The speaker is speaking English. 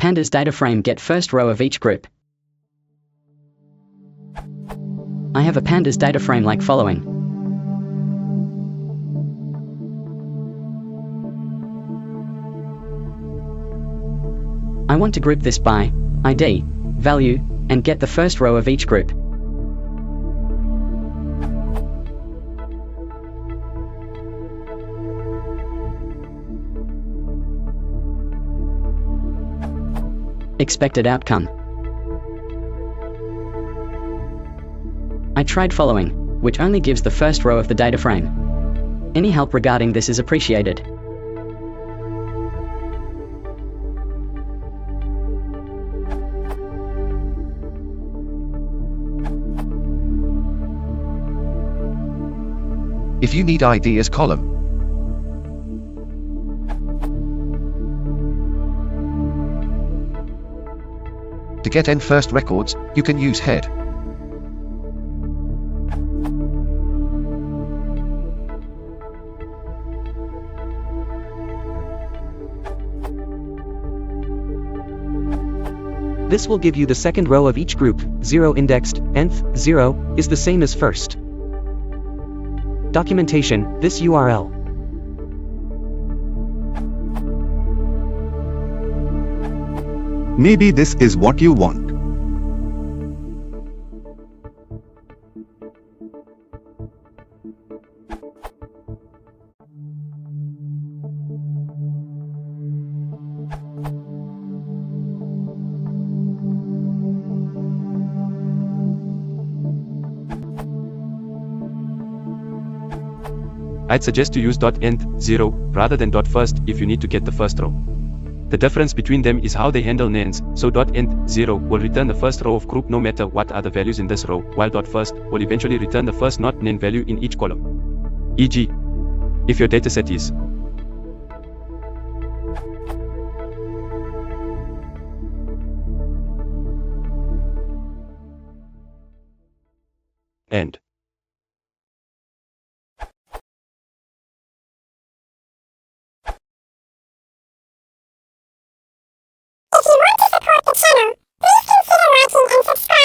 Pandas data frame get first row of each group. I have a Pandas data frame like following. I want to group this by ID, value, and get the first row of each group. Expected outcome. I tried following, which only gives the first row of the data frame. Any help regarding this is appreciated. If you need ID as column, to get n first records, you can use head. This will give you the second row of each group, 0 indexed, nth, 0, is the same as first. Documentation, this URL. Maybe this is what you want. I'd suggest to use .end 0 rather than .first if you need to get the first row. The difference between them is how they handle names, so .end 0 will return the first row of group no matter what are the values in this row, while .first will eventually return the first not named value in each column. E.g., if your dataset is end. If you want to support the channel, please consider liking and subscribing.